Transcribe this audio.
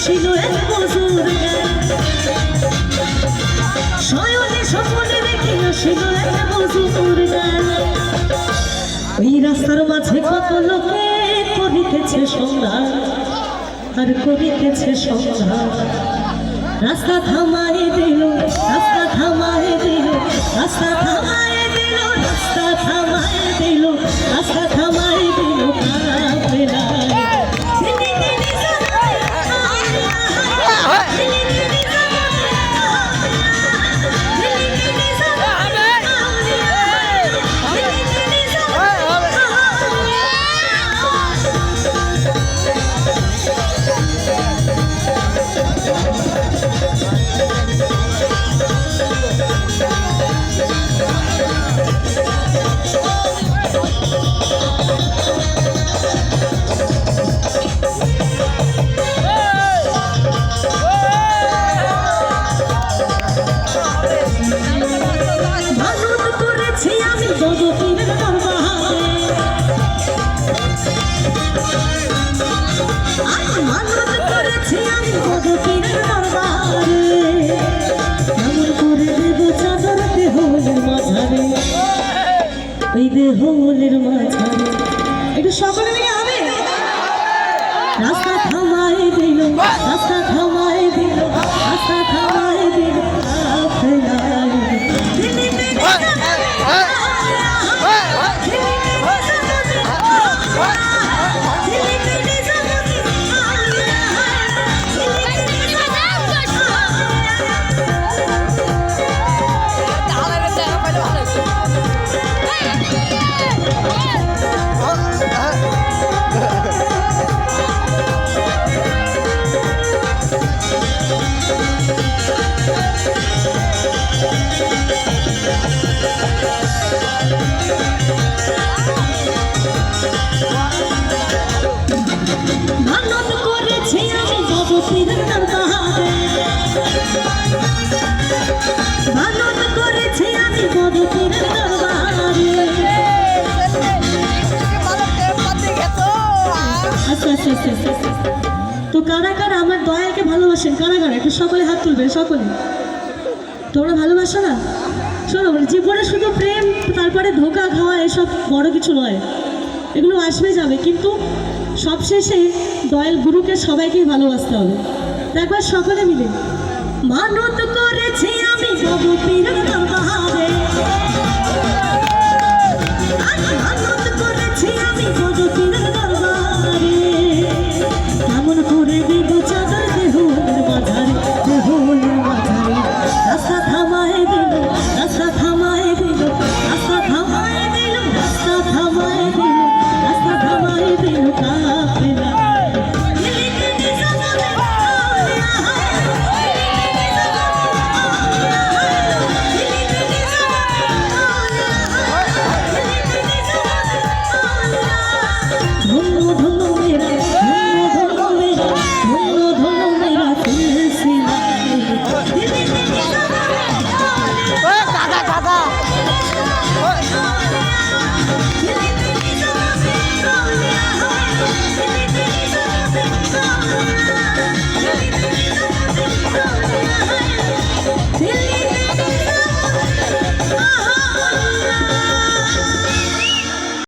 ছিল এক মজুর শয়নে স্বপ্নে দেখিয়াছিল এক মজুর গান। ওই রাস্তার মাঝে কত লোকে করিতেছে সংগ্রাম আর করিতেছে সংগ্রাম। রাস্তা থামায় দিল, রাস্তা থামায় দিল, রাস্তা থামায় দিল, রাস্তা থামায় দিল, রাস্তা থামায় দিল কাফেলায়। দেহলের মাঝারে একটু সকলে মিলে হবে। রাস্তা থামায় দিল, রাস্তা থামায় দিল, রাস্তা থামায় দিল তো কারা কারা আমার দয়ালকে ভালোবাসেন? কারা কারা একটু সকলে হাত তুলবেন। সকলে তোমরা ভালোবাসো না? শোনো, জীবনে শুধু প্রেম তারপরে ধোকা খাওয়া এসব বড় কিছু নয়, এগুলো আসবে যাবে, কিন্তু সবশেষে দয়াল গুরুকে সবাইকেই ভালোবাসতে হবে। একবার সকলে মিলে মানত করেছি আমি যাব পীরের দরবারে, মানত করেছি আমি যাব পীরের দরবারে, এমন করে দেব চাদর দেহলের মাঝারে, দেহলের মাঝারে। রাস্তা থামায় দিল, রাস্তা থামায় দিল, রাস্তা থামায় দিল, রাস্তা থামায় দিল, রাস্তা থামায় দিল কাফেলা।